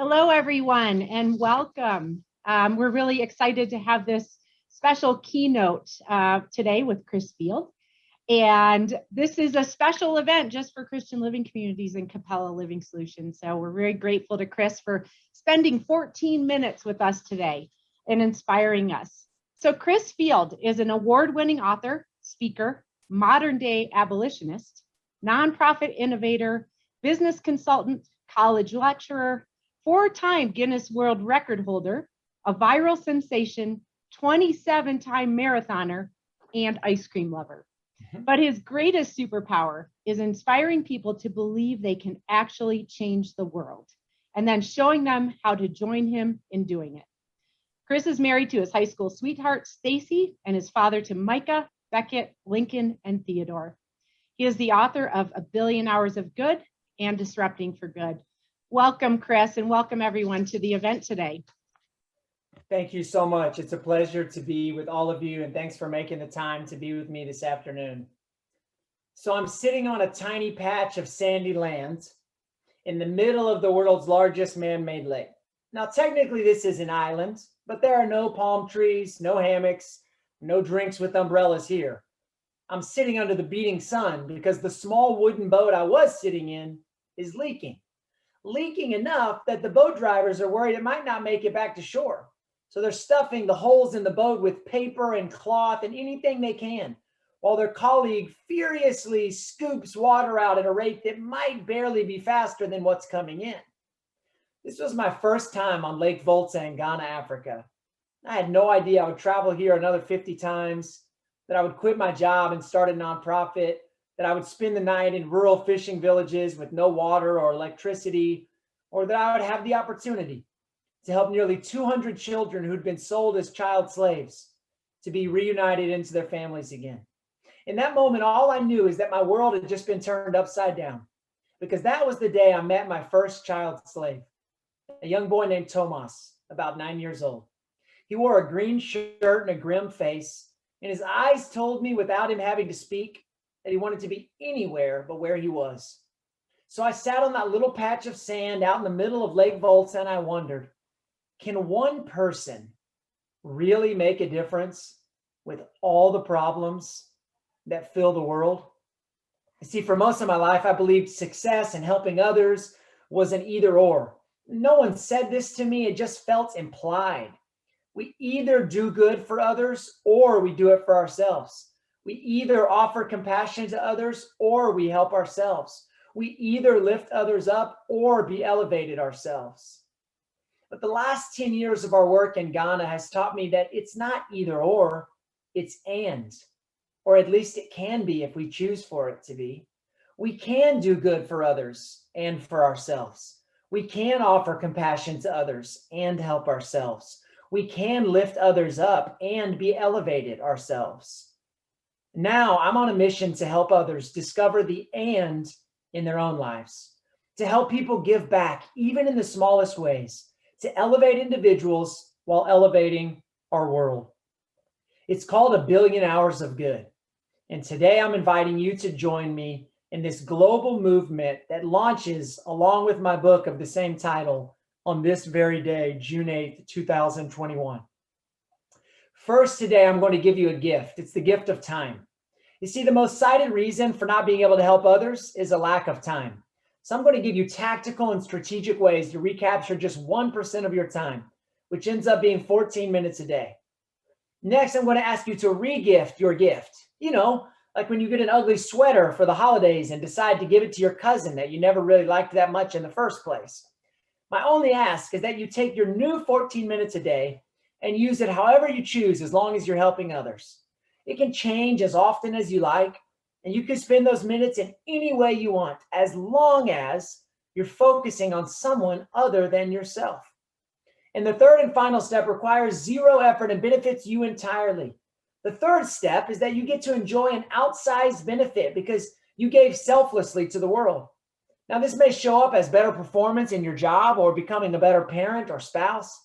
Hello, everyone, and welcome. We're really excited to have this special keynote today with Chris Field. And this is a special event just for Christian living communities and Capella Living Solutions. So we're very grateful to Chris for spending 14 minutes with us today and inspiring us. So Chris Field is an award-winning author, speaker, modern-day abolitionist, nonprofit innovator, business consultant, college lecturer, four-time Guinness World Record holder, a viral sensation, 27-time marathoner, and ice cream lover. But his greatest superpower is inspiring people to believe they can actually change the world, and then showing them how to join him in doing it. Chris is married to his high school sweetheart, Stacy, and his father to Micah, Beckett, Lincoln, and Theodore. He is the author of A Billion Hours of Good and Disrupting for Good. Welcome, Chris, and welcome everyone to the event today. Thank you so much. It's a pleasure to be with all of you, and thanks for making the time to be with me this afternoon. So I'm sitting on a tiny patch of sandy land in the middle of the world's largest man-made lake. Now, technically, this is an island, but there are no palm trees, no hammocks, no drinks with umbrellas here. I'm sitting under the beating sun because the small wooden boat I was sitting in is leaking enough that the boat drivers are worried it might not make it back to shore. So they're stuffing the holes in the boat with paper and cloth and anything they can, while their colleague furiously scoops water out at a rate that might barely be faster than what's coming in. This was my first time on Lake Volta in Ghana, Africa. I had no idea I would travel here another 50 times, that I would quit my job and start a nonprofit, that I would spend the night in rural fishing villages with no water or electricity, or that I would have the opportunity to help nearly 200 children who'd been sold as child slaves to be reunited into their families again. In that moment, all I knew is that my world had just been turned upside down, because that was the day I met my first child slave, a young boy named Tomas, about 9 years old. He wore a green shirt and a grim face, and his eyes told me without him having to speak that he wanted to be anywhere but where he was. So I sat on that little patch of sand out in the middle of Lake Volta, and I wondered, can one person really make a difference with all the problems that fill the world? You see, for most of my life, I believed success and helping others was an either or. No one said this to me, it just felt implied. We either do good for others or we do it for ourselves. We either offer compassion to others or we help ourselves. We either lift others up or be elevated ourselves. But the last 10 years of our work in Ghana has taught me that it's not either or, it's and, or at least it can be if we choose for it to be. We can do good for others and for ourselves. We can offer compassion to others and help ourselves. We can lift others up and be elevated ourselves. Now I'm on a mission to help others discover the and in their own lives, to help people give back, even in the smallest ways, to elevate individuals while elevating our world. It's called A Billion Hours of Good. And today I'm inviting you to join me in this global movement that launches along with my book of the same title on this very day, June 8th, 2021. First, today, I'm going to give you a gift. It's the gift of time. You see, the most cited reason for not being able to help others is a lack of time. So I'm going to give you tactical and strategic ways to recapture just 1% of your time, which ends up being 14 minutes a day. Next, I'm going to ask you to re-gift your gift. You know, like when you get an ugly sweater for the holidays and decide to give it to your cousin that you never really liked that much in the first place. My only ask is that you take your new 14 minutes a day and use it however you choose, as long as you're helping others. It can change as often as you like, and you can spend those minutes in any way you want, as long as you're focusing on someone other than yourself. And the third and final step requires zero effort and benefits you entirely. The third step is that you get to enjoy an outsized benefit because you gave selflessly to the world. Now, this may show up as better performance in your job or becoming a better parent or spouse.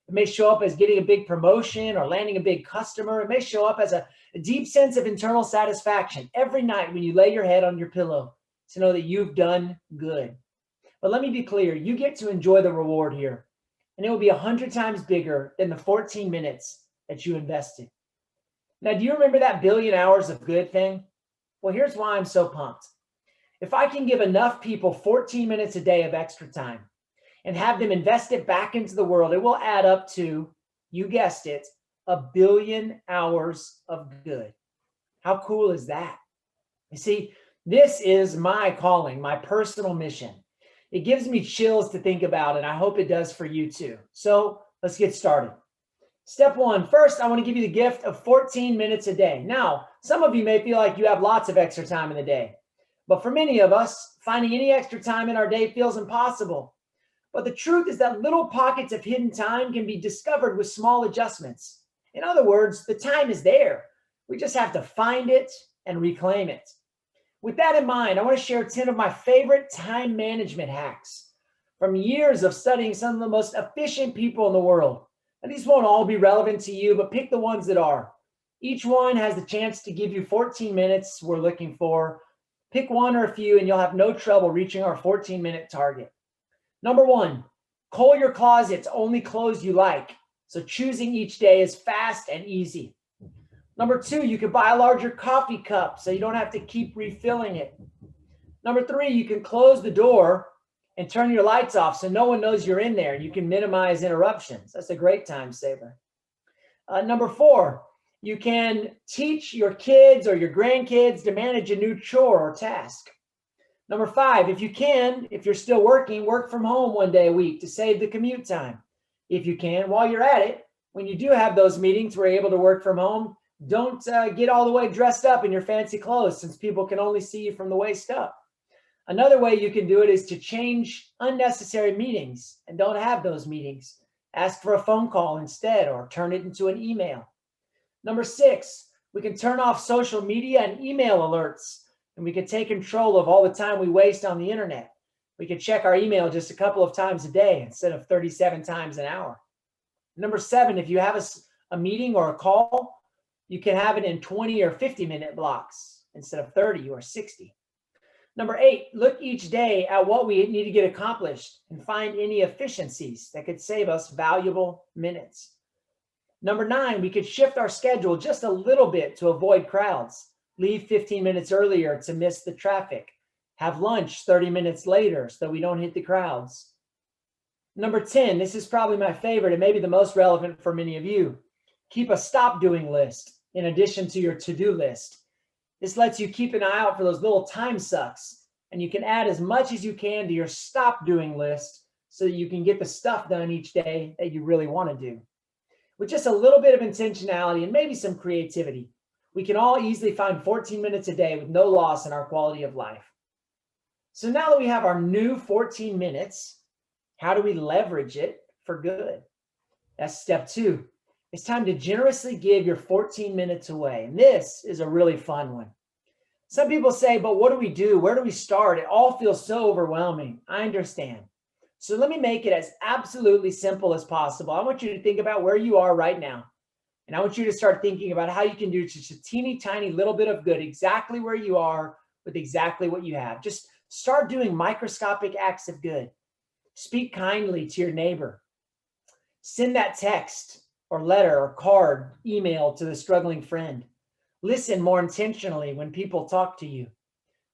It may show up as getting a big promotion or landing a big customer. It may show up as a deep sense of internal satisfaction every night when you lay your head on your pillow to know that you've done good. But let me be clear, you get to enjoy the reward here, and it will be 100 times bigger than the 14 minutes that you invested. Now, do you remember that billion hours of good thing? Well, here's why I'm so pumped. If I can give enough people 14 minutes a day of extra time and have them invest it back into the world, it will add up to, you guessed it, 1 billion hours of good. How cool is that? You see, this is my calling, my personal mission. It gives me chills to think about, and I hope it does for you too. So let's get started. Step one, first, I want to give you the gift of 14 minutes a day. Now, some of you may feel like you have lots of extra time in the day, but for many of us, finding any extra time in our day feels impossible. But the truth is that little pockets of hidden time can be discovered with small adjustments. In other words, the time is there. We just have to find it and reclaim it. With that in mind, I want to share 10 of my favorite time management hacks from years of studying some of the most efficient people in the world. And these won't all be relevant to you, but pick the ones that are. Each one has the chance to give you 14 minutes we're looking for. Pick one or a few and you'll have no trouble reaching our 14-minute target. Number one, cull your closet to only clothes you like. So choosing each day is fast and easy. Number two, you can buy a larger coffee cup so you don't have to keep refilling it. Number three, you can close the door and turn your lights off so no one knows you're in there. You can minimize interruptions. That's a great time saver. Number four, you can teach your kids or your grandkids to manage a new chore or task. Number five, if you can, if you're still working, work from home one day a week to save the commute time. If you can, while you're at it, when you do have those meetings where you're able to work from home, don't get all the way dressed up in your fancy clothes since people can only see you from the waist up. Another way you can do it is to change unnecessary meetings and don't have those meetings. Ask for a phone call instead or turn it into an email. Number six, we can turn off social media and email alerts, and we can take control of all the time we waste on the internet. We can check our email just a couple of times a day instead of 37 times an hour. Number seven, if you have a meeting or a call, you can have it in 20 or 50-minute blocks instead of 30 or 60. Number eight, look each day at what we need to get accomplished and find any efficiencies that could save us valuable minutes. Number nine, we could shift our schedule just a little bit to avoid crowds. Leave 15 minutes earlier to miss the traffic. Have lunch 30 minutes later so we don't hit the crowds. Number 10, this is probably my favorite and maybe the most relevant for many of you. Keep a stop doing list in addition to your to-do list. This lets you keep an eye out for those little time sucks, and you can add as much as you can to your stop doing list so that you can get the stuff done each day that you really want to do. With just a little bit of intentionality and maybe some creativity, we can all easily find 14 minutes a day with no loss in our quality of life. So now that we have our new 14 minutes, how do we leverage it for good? That's step two. It's time to generously give your 14 minutes away. And this is a really fun one. Some people say, but what do we do? Where do we start? It all feels so overwhelming. I understand. So let me make it as absolutely simple as possible. I want you to think about where you are right now. And I want you to start thinking about how you can do just a teeny tiny little bit of good exactly where you are with exactly what you have. Just start doing microscopic acts of good. Speak kindly to your neighbor. Send that text or letter or card, email to the struggling friend. Listen more intentionally when people talk to you.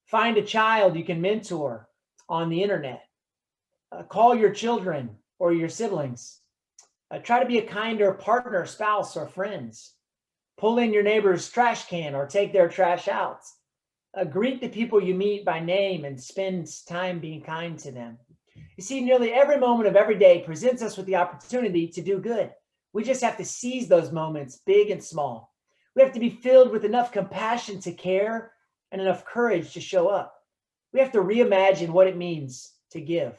Find a child you can mentor on the internet. Call your children or your siblings. Try to be a kinder partner, spouse, or friends. Pull in your neighbor's trash can or take their trash out. Greet the people you meet by name and spend time being kind to them. You see, nearly every moment of every day presents us with the opportunity to do good. We just have to seize those moments, big and small. We have to be filled with enough compassion to care and enough courage to show up. We have to reimagine what it means to give.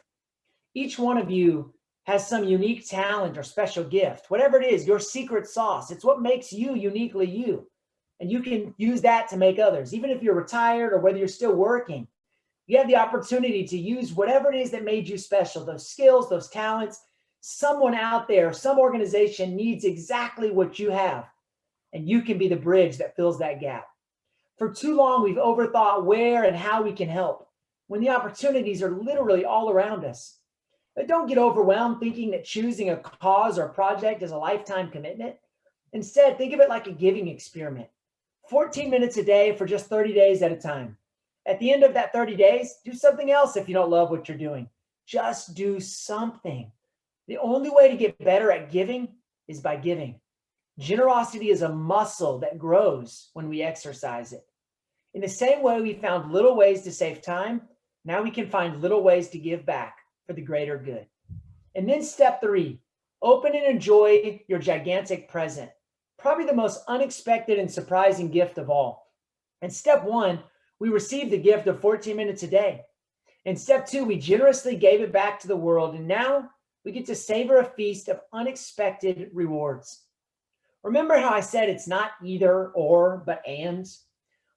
Each one of you has some unique talent or special gift. Whatever it is, your secret sauce. It's what makes you uniquely you. And you can use that to make others. Even if you're retired or whether you're still working, you have the opportunity to use whatever it is that made you special, those skills, those talents. Someone out there, some organization needs exactly what you have, and you can be the bridge that fills that gap. For too long, we've overthought where and how we can help. when the opportunities are literally all around us. But don't get overwhelmed thinking that choosing a cause or project is a lifetime commitment. Instead, think of it like a giving experiment. 14 minutes a day for just 30 days at a time. At the end of that 30 days, do something else if you don't love what you're doing. Just do something. The only way to get better at giving is by giving. Generosity is a muscle that grows when we exercise it. In the same way we found little ways to save time, now we can find little ways to give back for the greater good. And then step 3, open and enjoy your gigantic present. Probably the most unexpected and surprising gift of all. And step 1, we received the gift of 14 minutes a day. In step 2, we generously gave it back to the world. And now we get to savor a feast of unexpected rewards. Remember how I said it's not either or, but and?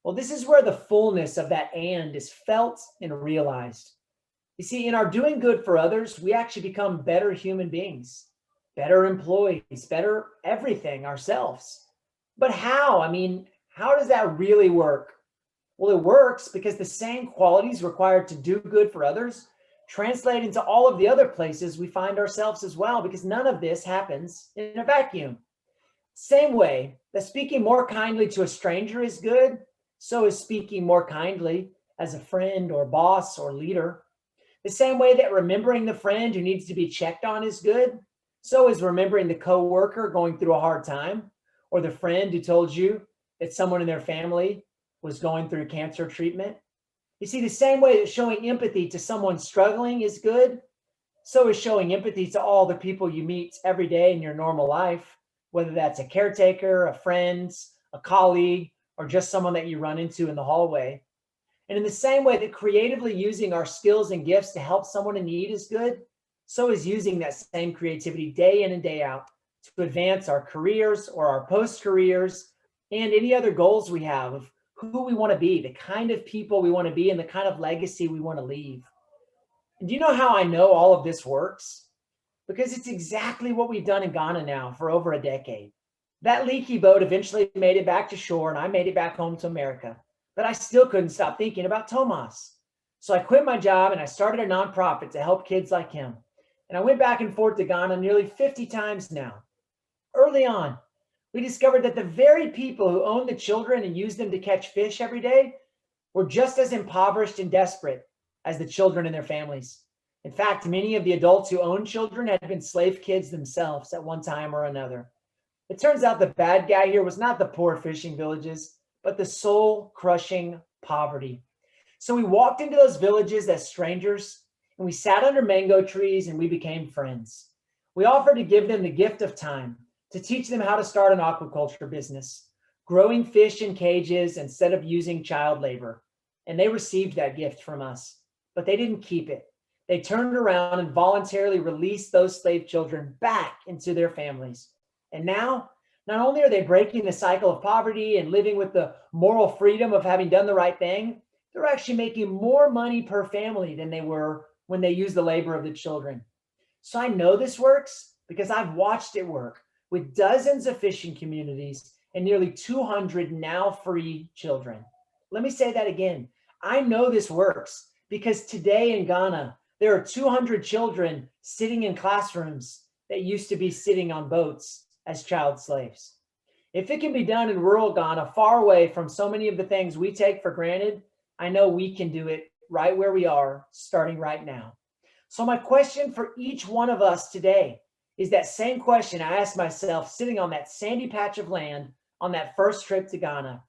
Well, this is where the fullness of that and is felt and realized. You see, in our doing good for others, we actually become better human beings, better employees, better everything ourselves. But how? I mean, how does that really work? Well, it works because the same qualities required to do good for others translate into all of the other places we find ourselves as well, because none of this happens in a vacuum. Same way that speaking more kindly to a stranger is good, so is speaking more kindly as a friend or boss or leader. The same way that remembering the friend who needs to be checked on is good, so is remembering the coworker going through a hard time, or the friend who told you that someone in their family was going through cancer treatment. You see, the same way that showing empathy to someone struggling is good, so is showing empathy to all the people you meet every day in your normal life, whether that's a caretaker, a friend, a colleague, or just someone that you run into in the hallway. And in the same way that creatively using our skills and gifts to help someone in need is good, so is using that same creativity day in and day out to advance our careers or our post-careers and any other goals we have of who we want to be, the kind of people we want to be, and the kind of legacy we want to leave. And do you know how I know all of this works? Because it's exactly what we've done in Ghana now for over a decade. That leaky boat eventually made it back to shore, and I made it back home to America. But I still couldn't stop thinking about Tomas. So I quit my job and I started a nonprofit to help kids like him. And I went back and forth to Ghana nearly 50 times now. Early on, we discovered that the very people who owned the children and used them to catch fish every day were just as impoverished and desperate as the children and their families. In fact, many of the adults who owned children had been slave kids themselves at one time or another. It turns out the bad guy here was not the poor fishing villages, but the soul-crushing poverty. So we walked into those villages as strangers, and we sat under mango trees and we became friends. We offered to give them the gift of time, to teach them how to start an aquaculture business, growing fish in cages instead of using child labor. And they received that gift from us, but they didn't keep it. They turned around and voluntarily released those slave children back into their families. And now, not only are they breaking the cycle of poverty and living with the moral freedom of having done the right thing, they're actually making more money per family than they were when they used the labor of the children. So I know this works because I've watched it work with dozens of fishing communities and nearly 200 now free children. Let me say that again. I know this works because today in Ghana, there are 200 children sitting in classrooms that used to be sitting on boats as child slaves. If it can be done in rural Ghana, far away from so many of the things we take for granted, I know we can do it right where we are, starting right now. So my question for each one of us today is that same question I asked myself sitting on that sandy patch of land on that first trip to Ghana.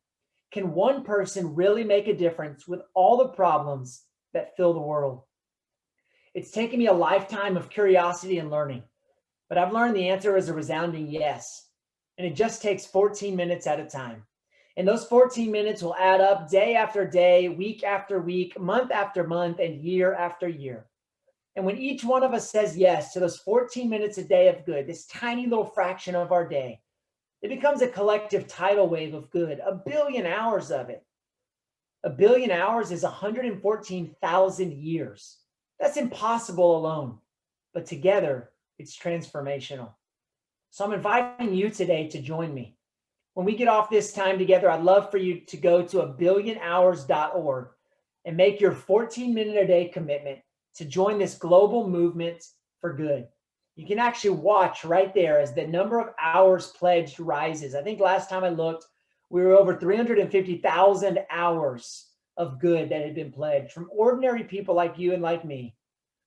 Can one person really make a difference with all the problems that fill the world? It's taken me a lifetime of curiosity and learning, but I've learned the answer is a resounding yes. And it just takes 14 minutes at a time. And those 14 minutes will add up day after day, week after week, month after month, and year after year. And when each one of us says yes to those 14 minutes a day of good, this tiny little fraction of our day, it becomes a collective tidal wave of good, 1 billion hours of it. 1 billion hours is 114,000 years. That's impossible alone, but together it's transformational. So I'm inviting you today to join me. When we get off this time together, I'd love for you to go to abillionhours.org and make your 14-minute-a-day commitment to join this global movement for good. You can actually watch right there as the number of hours pledged rises. I think last time I looked, we were over 350,000 hours of good that had been pledged from ordinary people like you and like me,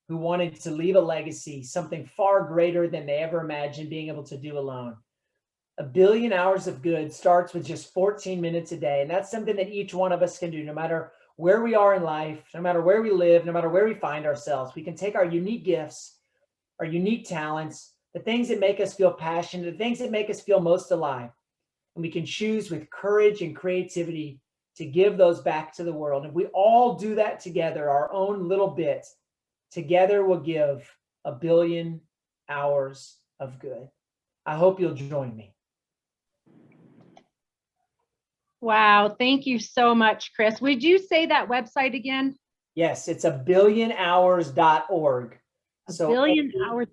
who wanted to leave a legacy, something far greater than they ever imagined being able to do alone. 1 billion hours of good starts with just 14 minutes a day. And that's something that each one of us can do, no matter where we are in life, no matter where we live, no matter where we find ourselves. We can take our unique gifts, our unique talents, the things that make us feel passionate, the things that make us feel most alive. And we can choose with courage and creativity to give those back to the world. If we all do that together, our own little bit, together we'll give 1 billion hours of good. I hope you'll join me. Wow, thank you so much, Chris. Would you say that website again? Yes, it's 1billionhours.org. So 1 billion hours.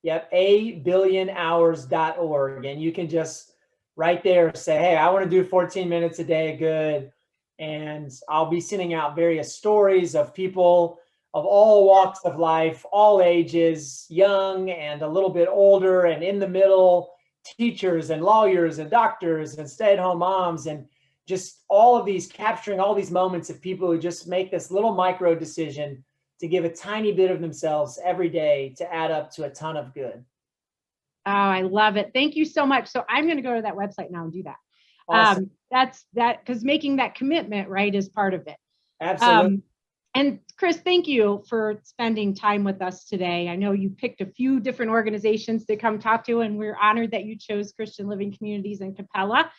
Yep, 8billionhours.org. And you can just right there say, hey, I want to do 14 minutes a day of good. And I'll be sending out various stories of people of all walks of life, all ages, young and a little bit older and in the middle, teachers and lawyers and doctors and stay-at-home moms, and just all of these, capturing all these moments of people who just make this little micro decision to give a tiny bit of themselves every day to add up to a ton of good. Oh, I love it. Thank you so much. So I'm going to go to that website now and do that. Awesome. That's because making that commitment, right, is part of it. Absolutely. And Chris, thank you for spending time with us today. I know you picked a few different organizations to come talk to, and we're honored that you chose Christian Living Communities in Capella.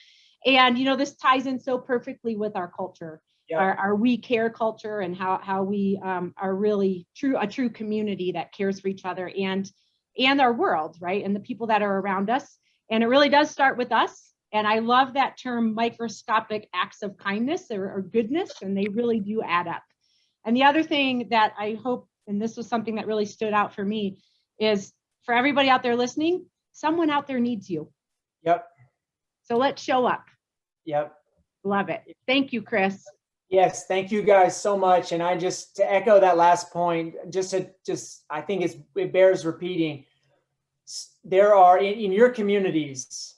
And, you know, this ties in so perfectly with our culture, yep. our we care culture, and how we are really a true community that cares for each other and our world, right? And the people that are around us. And it really does start with us. And I love that term, microscopic acts of kindness or goodness, and they really do add up. And the other thing that I hope, and this was something that really stood out for me, is for everybody out there listening, someone out there needs you. Yep. So let's show up. Yep. Love it. Thank you, Chris. Yes, thank you guys so much. And I just, to echo that last point, I think it bears repeating. There are, in your communities,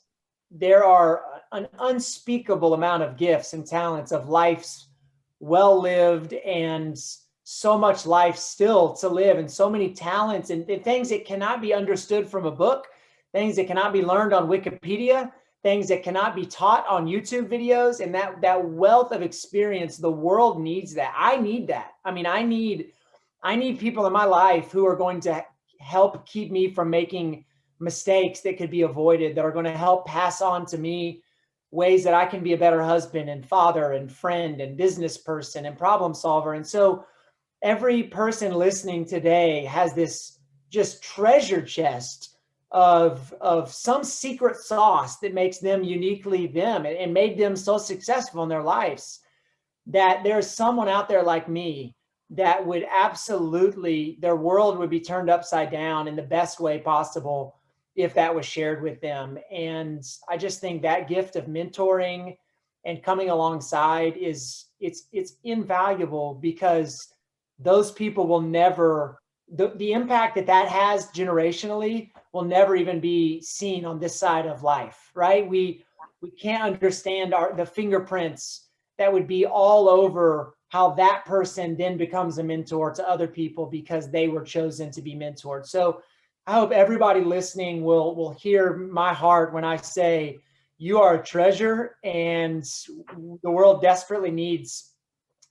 there are an unspeakable amount of gifts and talents of life's well-lived, and so much life still to live, and so many talents and things that cannot be understood from a book, things that cannot be learned on Wikipedia, things that cannot be taught on YouTube videos. And that wealth of experience, the world needs that. I need that. I mean, I need people in my life who are going to help keep me from making mistakes that could be avoided, that are going to help pass on to me ways that I can be a better husband and father and friend and business person and problem solver. And so every person listening today has this just treasure chest of some secret sauce that makes them uniquely them and made them so successful in their lives, that there's someone out there like me that would absolutely, their world would be turned upside down in the best way possible if that was shared with them. And I just think that gift of mentoring and coming alongside it's invaluable, because those people will never, the impact that has generationally will never even be seen on this side of life, right? We can't understand the fingerprints that would be all over how that person then becomes a mentor to other people because they were chosen to be mentored. So I hope everybody listening will hear my heart when I say you are a treasure, and the world desperately needs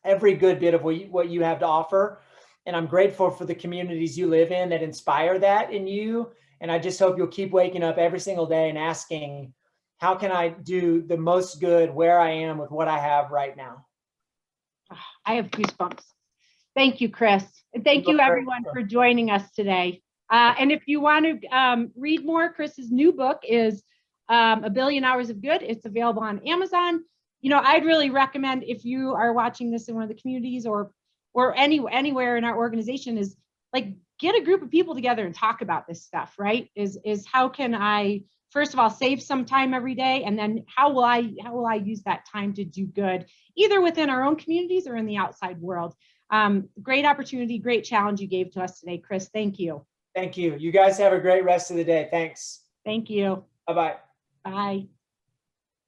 every good bit of what you have to offer. And I'm grateful for the communities you live in that inspire that in you. And I just hope you'll keep waking up every single day and asking, how can I do the most good where I am with what I have right now? I have goosebumps. Thank you, Chris. And thank you, everyone, for joining us today. And if you want to read more, Chris's new book is 1 Billion Hours of Good. It's available on Amazon. You know, I'd really recommend, if you are watching this in one of the communities or anywhere in our organization, is like, get a group of people together and talk about this stuff, right? Is how can I first of all, save some time every day, and then how will I use that time to do good, either within our own communities or in the outside world. Great opportunity, great challenge you gave to us today, Chris. Thank you. Thank you. You guys have a great rest of the day. Thanks. Thank you. Bye-bye. Bye.